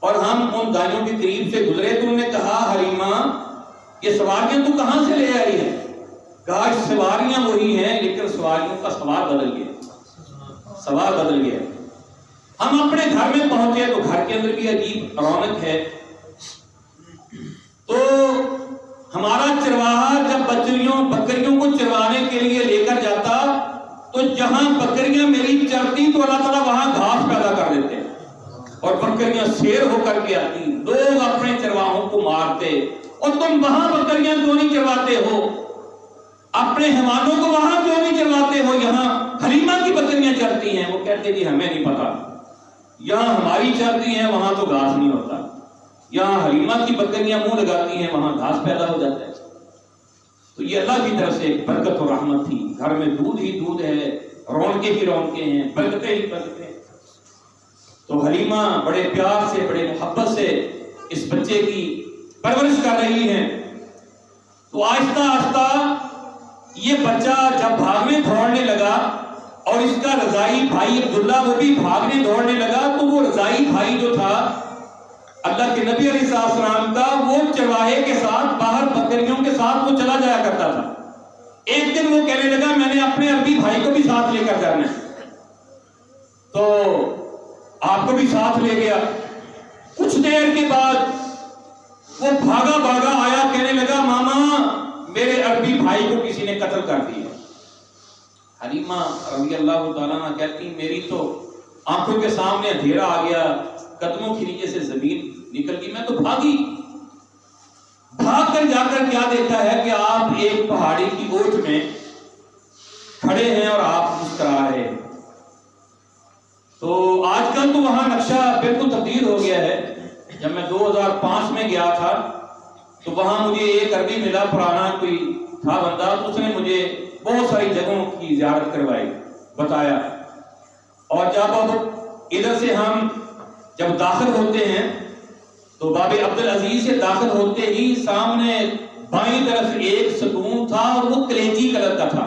اور ہم ان دائیوں کے قریب سے گزرے تو انہوں نے کہا حلیمہ یہ سواریاں تو کہاں سے لے آئی ہے؟ کہا سواریاں وہی ہیں لیکن سواریوں کا سوار بدل گیا، سوار بدل گیا۔ ہم اپنے گھر میں پہنچے تو گھر کے اندر بھی عجیب رونق ہے، تو ہمارا چرواہا جب بکریوں کو چروانے کے لیے لے کر جاتا تو جہاں بکریاں میری چرتی تو اللہ تعالیٰ وہاں گھاس پیدا کر دیتے اور بکریاں سیر ہو کر کے آتی، لوگ اپنے چرواہوں کو مارتے، اور تم وہاں بکریاں کیوں نہیں چرواتے ہو، اپنے حیوانوں کو وہاں کیوں نہیں چرواتے ہو، یہاں حلیمہ کی بکریاں چرتی ہیں۔ وہ کہتے جی ہمیں نہیں پتا، یہاں ہماری چرتی ہیں وہاں تو گھاس نہیں ہوتا، یہاں حلیمہ کی بکریاں منہ لگاتی ہیں وہاں گھاس پیدا ہو جاتا ہے۔ تو یہ اللہ کی طرف سے ایک برکت و رحمت تھی، گھر میں دودھ ہی دودھ ہے، رونقیں ہی رونقیں ہیں، برکتیں ہی برکتیں۔ تو حلیمہ بڑے پیار سے بڑے محبت سے اس بچے کی پرورش کر رہی ہیں۔ تو آہستہ آہستہ یہ بچہ جب بھاگنے دوڑنے لگا اور اس کا رضائی بھائی عبداللہ وہ بھی بھاگنے دوڑنے لگا، تو وہ رضائی بھائی جو تھا اللہ کے نبی علیہ السلام کا، وہ چرواہے کے ساتھ باہر بکریوں کے ساتھ وہ چلا جایا کرتا تھا۔ ایک دن وہ کہنے لگا میں نے اپنے عربی بھائی کو بھی ساتھ لے کر جانا ہے، تو آپ کو بھی ساتھ لے گیا۔ کچھ دیر کے بعد وہ بھاگا بھاگا آیا، کہنے لگا ماما میرے عربی بھائی کو کسی نے قتل کر دیا۔ حلیمہ رضی اللہ تعالیٰ عنہ کہتی میری تو آنکھوں کے سامنے اندھیرا آ گیا، قدموں کے نیچے سے زمین نکل گئی، میں تو بھاگی۔ بھاگ کر جا کر کیا دیکھا ہے کہ آپ ایک پہاڑی کی اوٹ میں کھڑے ہیں اور آپ مسکرا رہے ہیں۔ تو آج کل تو وہاں نقشہ بالکل تبدیل ہو گیا ہے۔ جب میں 2005 میں گیا تھا تو وہاں مجھے ایک عربی ملا، پرانا کوئی تھا بندہ، تو اس نے مجھے بہت ساری جگہوں کی زیارت کروائی، بتایا۔ اور جب اب ادھر سے ہم جب داخل ہوتے ہیں تو باب عبدالعزیز سے داخل ہوتے ہی سامنے بائیں طرف ایک ستون تھا اور وہ کلیجی کلر کا تھا،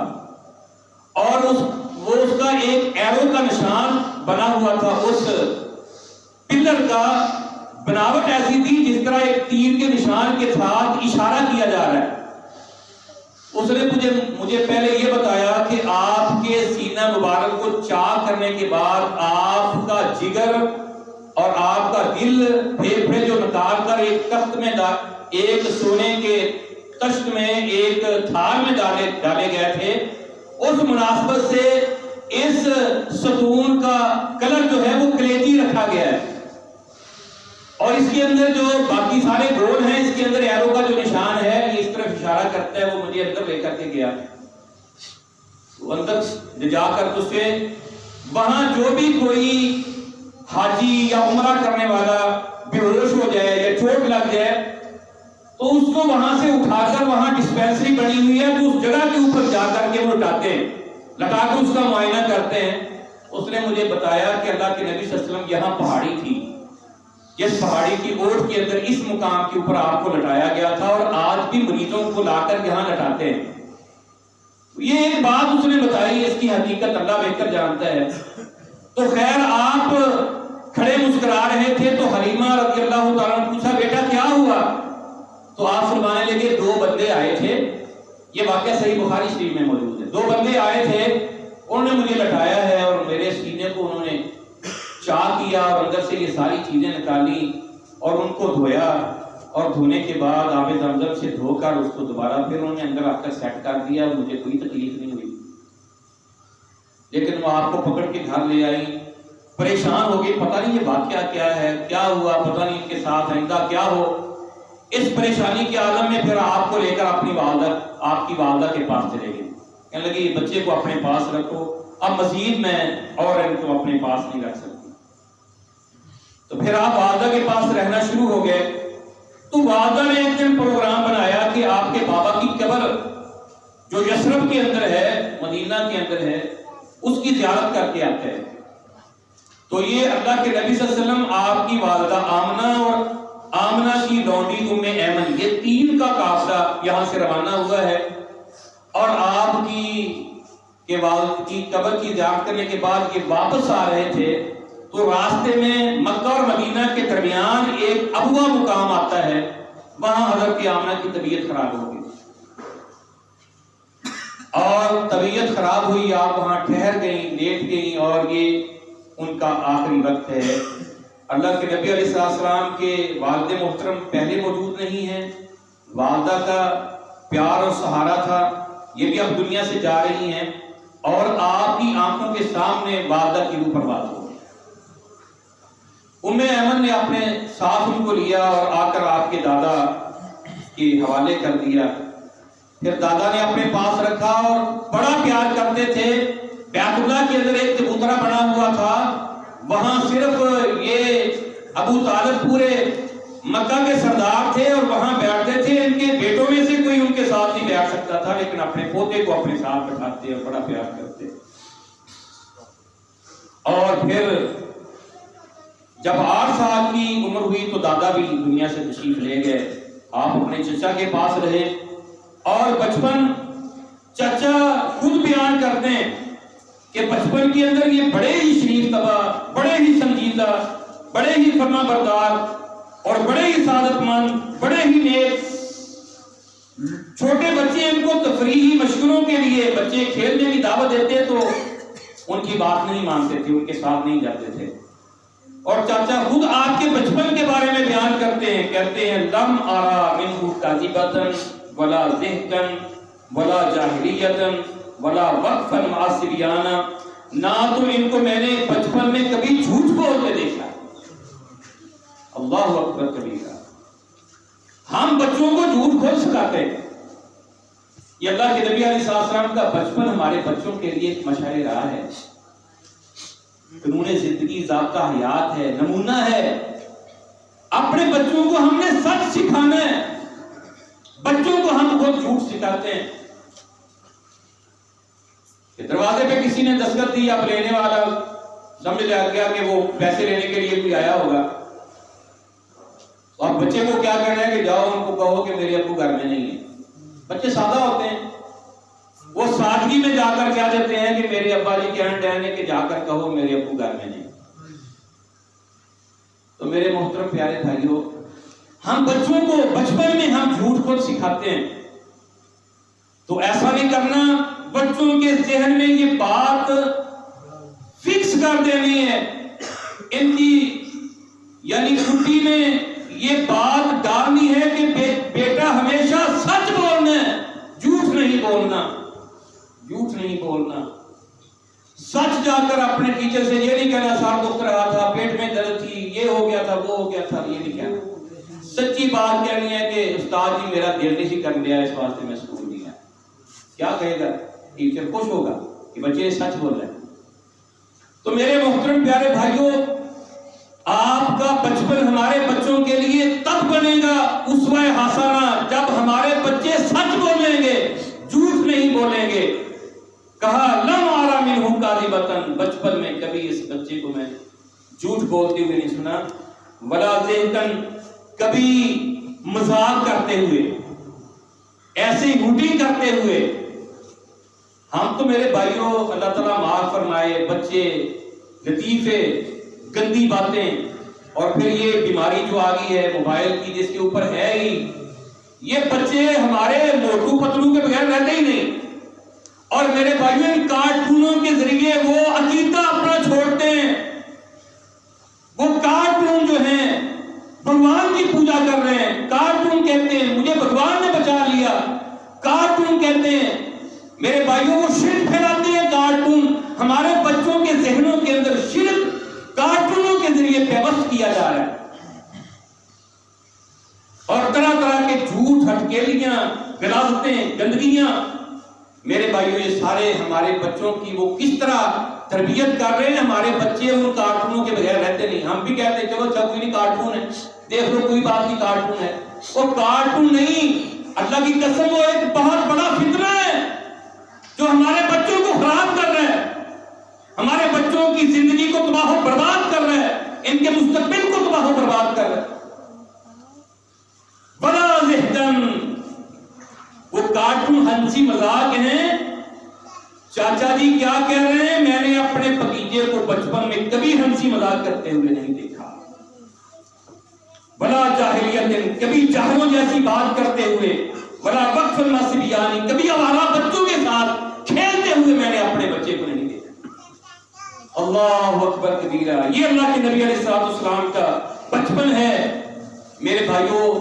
اور اس کا ایک ایرو کا نشان بنا ہوا تھا۔ اس پلر کا بناوٹ ایسی تھی جس طرح ایک تیر کے نشان کے ساتھ اشارہ کیا جا رہا ہے۔ اس نے مجھے پہلے یہ بتایا کہ آپ کے سینہ مبارک کو چاک کرنے کے بعد آپ کا جگر اور آپ کا دل پھیپھڑے جو نکال کر ایک تخت میں ایک سونے کے تشت میں ایک تھال میں ڈالے گئے تھے، اس مناسبت سے اس ستون کا کلر جو ہے وہ کلیجی رکھا گیا ہے، اور اس کے اندر جو باقی سارے گول ہیں، اس کے اندر ایرو کا جو نشان ہے یہ اس طرف اشارہ کرتا ہے۔ وہ مجھے اندر لے کر کے گیا، اندر جا کر اس سے وہاں جو بھی کوئی حاجی یا عمرہ کرنے والا بے ہوش ہو جائے یا چوٹ لگ جائے تو اس کو وہاں سے اٹھا کر وہاں ڈسپینسری بنی ہوئی ہے تو اس جگہ کے اوپر جا کر کے وہ لٹا کر اس کا معائنہ کرتے ہیں۔ اس نے مجھے بتایا کہ اللہ کے نبی صلی اللہ علیہ وسلم یہاں پہاڑی تھی، جس پہاڑی کی اوٹ کے اندر اس مقام کے اوپر آپ کو لٹایا گیا تھا، اور آج بھی مریضوں کو لا کر یہاں لٹاتے ہیں۔ یہ ایک بات اس نے بتائی، اس کی حقیقت اللہ بہتر جانتا ہے۔ تو خیر آپ کھڑے مسکرا رہے تھے تو حلیمہ رضی اللہ تعالیٰ نے پوچھا بیٹا کیا ہوا؟ تو آپ فرمانے لگے 2 بندے آئے تھے، یہ واقعہ صحیح بخاری شریف میں موجود ہے۔ 2 بندے آئے تھے، انہوں نے مجھے لٹایا ہے اور میرے سینے کو انہوں نے چاک کیا اور اندر سے یہ ساری چیزیں نکالی اور ان کو دھویا، اور دھونے کے بعد آب زمزم سے دھو کر اس کو دوبارہ پھر انہوں نے اندر آ کر سیٹ کر دیا، مجھے کوئی تکلیف نہیں ہوئی۔ لیکن وہ آپ کو پکڑ کے گھر لے آئی، پریشان ہو گئی، پتہ نہیں یہ واقعہ کیا ہے، کیا ہوا، پتہ نہیں ان کے ساتھ آئندہ کیا ہو۔ اس پریشانی کے عالم میں پھر آپ کو لے کر آپ کی والدہ کے پاس چلے گئے، کہنے لگے یہ بچے کو اپنے پاس رکھو، اب مزید میں اور ان کو اپنے پاس نہیں رکھ سکتی۔ تو پھر آپ والدہ کے پاس رہنا شروع ہو گئے۔ تو والدہ نے ایک دن پروگرام بنایا کہ آپ کے بابا کی قبر جو یثرب کے اندر ہے، مدینہ کے اندر ہے، اس کی زیارت کر کے آتے ہیں۔ تو یہ اللہ کے نبی صلی اللہ علیہ وسلم، آپ کی والدہ آمنہ اور آمنہ کی لونڈی ام ایمن، یہ 3 کا قافلہ یہاں سے روانہ ہوا ہے، اور آپ کے والد کی قبر کی زیارت کرنے کے بعد یہ واپس آ رہے تھے تو راستے میں مکہ اور مدینہ کے درمیان ایک ابوا مقام آتا ہے، وہاں حضرت آمنہ کی طبیعت خراب ہو گئی، اور طبیعت خراب ہوئی، آپ وہاں ٹھہر گئیں، لیٹ گئیں، اور یہ ان کا آخری وقت ہے۔ اللہ کے نبی علیہ السلام کے والد محترم پہلے موجود نہیں ہیں، والدہ کا پیار اور سہارا تھا، یہ بھی اب دنیا سے جا رہی ہیں، اور آپ کی آنکھوں کے سامنے والدہ کی روح پرواز ہو گئی۔ ام ایمن نے اپنے ساتھ ان کو لیا اور آ کر آپ کے دادا کے حوالے کر دیا۔ پھر دادا نے اپنے پاس رکھا اور بڑا پیار کرتے تھے۔ بیت اللہ کے اندر ایک چبوترا بنا ہوا تھا، وہاں صرف یہ ابو طالب پورے مکہ کے سردار تھے اور وہاں بیٹھتے تھے، ان کے بیٹوں میں سے کوئی ان کے ساتھ نہیں بیٹھ سکتا تھا، لیکن اپنے پوتے کو اپنے ساتھ بٹھاتے اور بڑا پیار کرتے۔ اور پھر جب 8 سال کی عمر ہوئی تو دادا بھی دنیا سے تشریف لے گئے، آپ اپنے چچا کے پاس رہے، اور بچپن چاچا خود بیان کرتے ہیں کہ بچپن کے اندر یہ بڑے ہی شریف طبع، بڑے ہی سنجیدہ، بڑے ہی فرما بردار اور بڑے ہی سعادت مند، بڑے ہی نیک. چھوٹے بچے ان کو تفریحی مشغلوں کے لیے بچے کھیلنے کی دعوت دیتے تو ان کی بات نہیں مانتے تھے، ان کے ساتھ نہیں جاتے تھے. اور چاچا خود آپ کے بچپن کے بارے میں بیان کرتے ہیں، کہتے ہیں لم ارا منہ کاذبۃ ولا ضحکا ولا جاہلیۃ ولا وقفا مع الصبیان. نہ تو ان کو میں نے بچپن میں کبھی جھوٹ بولتے دیکھا. اللہ اکبر کبیرہ. ہم بچوں کو جھوٹ بول سکھاتے ہیں. یہ اللہ کے نبی علیہ السلام کا بچپن ہمارے بچوں کے لیے ایک مشعل راہ ہے، قانون زندگی، ضابطہ حیات ہے، نمونہ ہے. اپنے بچوں کو ہم نے سچ سکھانا ہے. بچوں کو ہم خود جھوٹ سکھاتے ہیں. کہ دروازے پہ کسی نے دستخط دی، اب لینے والا سمجھ لیا گیا کہ وہ پیسے لینے کے لیے کوئی آیا ہوگا. اور بچے کو کیا کہنا ہے کہ جاؤ ان کو کہو کہ میرے ابو گھر میں نہیں ہے. بچے سادہ ہوتے ہیں، وہ سادگی میں جا کر کیا دیتے ہیں کہ میرے ابا جی کہنا ڈہنے کہ جا کر کہو میرے ابو گھر میں نہیں. تو میرے محترم پیارے بھائیوں، ہم بچوں کو بچپن میں ہم جھوٹ کو سکھاتے ہیں. تو ایسا نہیں کرنا. بچوں کے ذہن میں یہ بات فکس کر دینی ہے، ان کی یعنی چھٹی میں یہ بات ڈالنی ہے کہ بیٹا ہمیشہ سچ بولنا ہے، جھوٹ نہیں بولنا. جھوٹ نہیں بولنا. سچ جا کر اپنے ٹیچر سے یہ نہیں کہنا سر دکھ رہا تھا، پیٹ میں درد تھی، یہ ہو گیا تھا، وہ ہو گیا تھا، یہ نہیں کہنا. سچی بات کہنی ہے کہ استاد جی میرا دل نہیں کر لیا، اس واسطے میں اسکول نہیں آیا. کیا کہے گا ٹیچر؟ خوش ہوگا کہ بچے سچ بول رہے ہیں. تو میرے محترم پیارے بھائیوں، آپ کا بچپن ہمارے بچوں کے لیے تب بنے گا اسوہ حسنہ جب ہمارے بچے سچ بولیں گے، جھوٹ نہیں بولیں گے. کہا لم ارا منہ کاذبۃ، بچپن میں کبھی اس بچے کو میں جھوٹ بولتے ہوئے نہیں سنا. ولا ضحکا، کبھی مذاق کرتے ہوئے، ایسے ہوٹی کرتے ہوئے. ہم تو میرے بھائیوں اللہ تعالیٰ معاف فرمائے، بچے لطیفے، گندی باتیں، اور پھر یہ بیماری جو آ گئی ہے موبائل کی جس کے اوپر ہے ہی، یہ بچے ہمارے موٹو پتلو کے بغیر رہتے ہی نہیں. اور میرے بھائیوں ان کارٹونوں کے ذریعے وہ عقیدہ اپنا چھوڑتے ہیں. وہ کارٹون جو ہیں بھگوان کی پوجا کر رہے ہیں. کارٹون کہتے ہیں مجھے بھگوان نے بچا لیا. کارٹون کہتے ہیں میرے بھائیوں وہ شرک پھیلاتے ہیں. کارٹون ہمارے بچوں کے ذہنوں کے اندر شرک کارٹونوں کے ذریعے پیوست کیا جا رہا ہے. اور طرح طرح کے جھوٹ، ہٹکیلیاں، غلاظتیں، گندگیاں. میرے بھائیوں یہ سارے ہمارے بچوں کی وہ کس طرح تربیت کر رہے ہیں. ہمارے بچے ان کارٹونوں کے بغیر رہتے نہیں. ہم بھی کہتے ہیں چلو اچھا کوئی نہیں، کارٹون ہے، دیکھ لو کوئی بات نہیں، کارٹون ہے. وہ کارٹون نہیں، اللہ کی قسم وہ ایک بہت بڑا فتنہ ہے جو ہمارے بچوں کو خراب کر رہا ہے، ہمارے بچوں کی زندگی کو تباہ و برباد کر رہا ہے، ان کے مستقبل کو تباہ و برباد کر رہا ہے. بڑا ذہن وہ کارٹون ہنسی مذاق ہیں. چاچا جی کیا کہہ رہے ہیں؟ میں نے اپنے بھتیجے کو بچپن میں کبھی ہنسی مذاق کرتے ہوئے نہیں دیکھا. بلا جاہلیت، کبھی جاہلوں جیسی بات کرتے ہوئے. بلا وقف الناسبیانی، کبھی آوارہ بچوں کے ساتھ کھیلتے ہوئے میں نے اپنے بچے کو نہیں دیکھا. اللہ اکبر کبیرہ. یہ اللہ کے نبی علیہ السلام کا بچپن ہے. میرے بھائیوں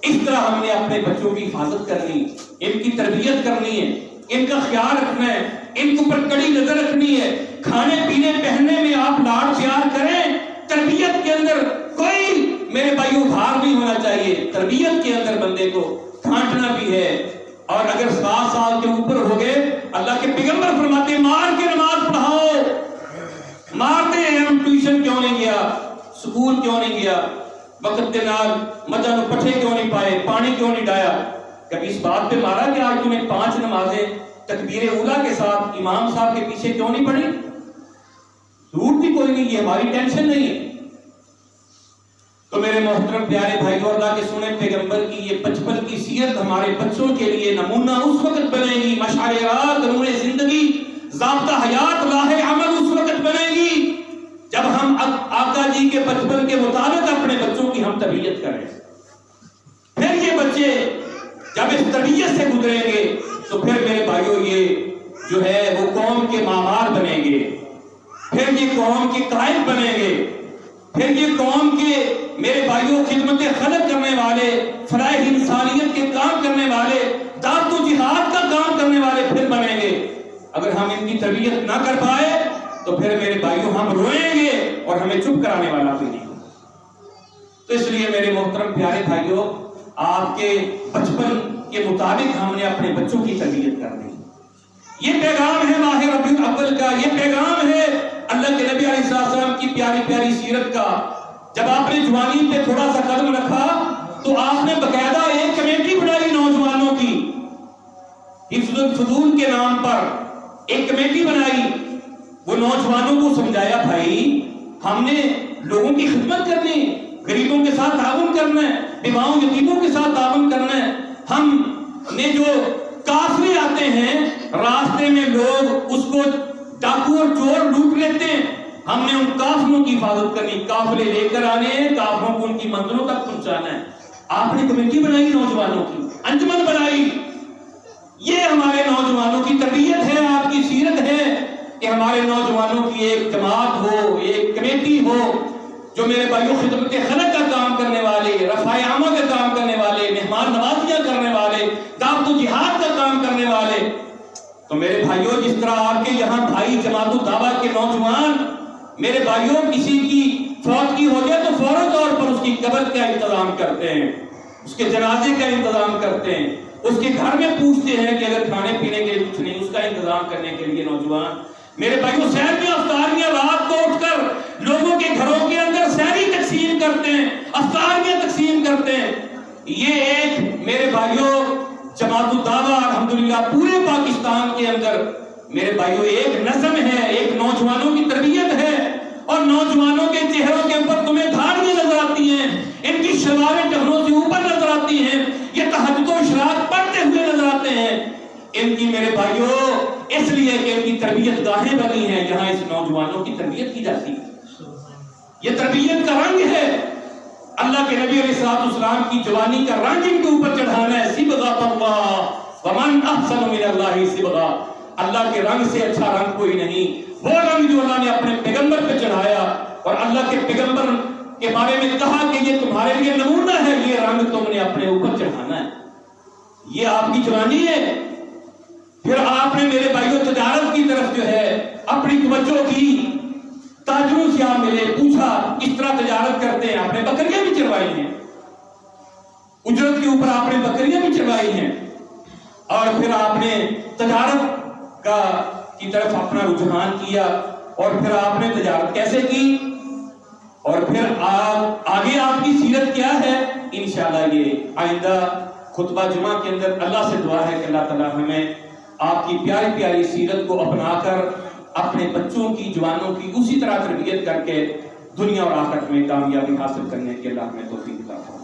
اس طرح ہم نے اپنے بچوں کی حفاظت کرنی، ان کی تربیت کرنی ہے، ان کا خیال رکھنا ہے، ان کے اوپر کڑی نظر رکھنی ہے. کھانے پینے پہننے میں آپ لاڈ پیار کریں. تربیت کے اندر کوئی میرے بھائیوں بھار نہیں ہونا چاہیے. تربیت کے اندر بندے کو ڈانٹنا بھی ہے. اور اگر 7 سال کے اوپر ہو گئے، اللہ کے پیغمبر فرماتے ہیں مار کے نماز پڑھاؤ. مارتے ہیں ہم، ٹیوشن کیوں نہیں گیا، سکول کیوں نہیں گیا، وقت کے نال مجھا نو پٹھے کیوں نہیں پائے، پانی کیوں نہیں ڈایا. کبھی اس بات پہ مارا کہ آج تمہیں 5 نمازیں تکبیر اولیٰ کے ساتھ امام صاحب کے پیچھے کیوں نہیں پڑھی؟ ضرورت بھی کوئی نہیں، یہ ہماری ٹینشن نہیں ہے. تو میرے محترم پیارے بھائیو، اللہ کے سنے پیغمبر کی یہ بچپن کی سیرت ہمارے بچوں کے لیے نمونہ اس وقت بنے گی، مشعل راہ، نور زندگی، ضابطہ حیات، راہ عمل اس وقت بنے گی جب ہم آقا جی کے بچپن کے مطابق اپنے بچوں کی ہم تربیت کریں۔ پھر یہ بچے جب اس تربیت سے گزریں گے تو پھر میرے بھائیو یہ جو ہے وہ قوم کے معمار بنیں گے، پھر یہ قوم کے قائد بنیں گے، پھر یہ قوم کے میرے بھائیوں خدمت خلق کرنے والے، فلاح انسانیت کے کام کرنے والے، دعوت و جہاد کا کام کرنے والے پھر بنیں گے۔ اگر ہم ان کی تربیت نہ کر پائے تو پھر میرے بھائیوں ہم روئیں گے اور ہمیں چپ کرانے والا کوئی نہیں۔ تو اس لیے میرے محترم پیارے بھائیوں، آپ کے بچپن کے مطابق ہم نے اپنے بچوں کی تربیت کرنی۔ یہ پیغام ہے ماہ ربیع الاول کا، یہ پیغام ہے اللہ کے نبی علیہ السلام کی پیاری پیاری سیرت کا۔ جب آپ نے جوانی پہ تھوڑا سا قدم رکھا تو آپ نے باقاعدہ ایک کمیٹی بنائی نوجوانوں کی، حفظ الفضول کے نام پر ایک کمیٹی بنائی۔ وہ نوجوانوں کو سمجھایا، بھائی ہم نے لوگوں کی خدمت کرنی، غریبوں کے ساتھ تعاون کرنا ہے، بیواؤں یتیموں کے ساتھ تعاون کرنا ہے۔ ہم نے جو قافلے آتے ہیں راستے میں لوگ اس کو ڈاکو اور چور لوٹ لیتے ہیں، ہم نے ان قافلوں کی حفاظت کرنی، قافلے لے کر آنے ہیں، قافلوں کو ان کی منزلوں تک پہنچانا ہے۔ آپ نے کمیٹی بنائی نوجوانوں کی، انجمن بنائی۔ یہ ہمارے نوجوانوں کی تربیت ہے، آپ کی سیرت ہے کہ ہمارے نوجوانوں کی ایک جماعت ہو، ایک کمیٹی ہو جو میرے بھائیوں خدمت خلق کا کام کرنے والے، رفع عامہ کا کام کرنے والے، مہمان نوازیاں کرنے والے، دعوت و جہاد کا کام کرنے والے۔ تو میرے بھائیوں، جس طرح آپ کے یہاں بھائی جماعت الدعوہ کے نوجوان میرے بھائیوں کسی کی فوت کی ہو جائے تو فوری طور پر اس کی قبر کا انتظام کرتے ہیں، اس کے جنازے کا انتظام کرتے ہیں، اس کے گھر میں پوچھتے ہیں کہ اگر کھانے پینے کے لیے کچھ نہیں، اس کا انتظام کرنے کے لیے نوجوان میرے بھائیوں سحریاں افطاریاں رات کو اٹھ کر لوگوں کے گھروں کے اندر سحری تقسیم کرتے ہیں، افطاریاں تقسیم کرتے ہیں۔ یہ ایک میرے بھائیوں جماعت الدعوہ الحمدللہ پورے پاکستان کے اندر میرے بھائیوں ایک نظم ہے، ایک نوجوانوں کی تربیت ہے، اور نوجوانوں کے چہروں کے اوپر تمہیں دھاڑیاں نظر آتی ہیں، ان کی شلواریں ٹخنوں سے اوپر نظر آتی ہیں، یہ تہجد و اشراق پڑھتے ہوئے نظر آتے ہیں۔ ان کی میرے بھائیوں اس لیے کہ ان کی تربیت گاہیں بنی ہیں جہاں اس نوجوانوں کی تربیت کی جاتی ہے۔ یہ تربیت کا رنگ ہے، اللہ کے نبی علیہ السلام کی جوانی کا رنگ ان کے اوپر چڑھانا ہے۔ صبغۃ اللہ ومن احسن من اللہ صبغہ، اللہ کے رنگ سے اچھا رنگ کوئی نہیں۔ وہ رنگ جو اللہ نے اپنے پیغمبر پہ چڑھایا اور اللہ کے پیغمبر کے بارے میں کہا کہ یہ تمہارے لیے نمونہ ہے، یہ رنگ تم نے اپنے اوپر چڑھانا ہے۔ یہ آپ کی جوانی ہے۔ پھر آپ نے میرے بھائیوں تجارت کی طرف جو ہے اپنی توجہ کی، تاجروں سے آپ ملے، پوچھا کس طرح تجارت کرتے ہیں، آپ نے بکریاں بھی چروائی ہیں، اجرت کے اوپر آپ نے بکریاں بھی چروائی ہیں، اور پھر آپ نے تجارت کی طرف اپنا رجحان کیا، اور پھر آپ نے تجارت کیسے کی، اور پھر آگے آپ کی سیرت کیا ہے۔ انشاءاللہ یہ آئندہ خطبہ جمعہ کے اندر اللہ سے دعا ہے کہ اللہ تعالی ہمیں آپ کی پیاری پیاری سیرت کو اپنا کر اپنے بچوں کی، جوانوں کی اسی طرح تربیت کر کے دنیا اور آخرت میں کامیابی حاصل کرنے کے اللہ ہمیں توفیق عطا فرمائے۔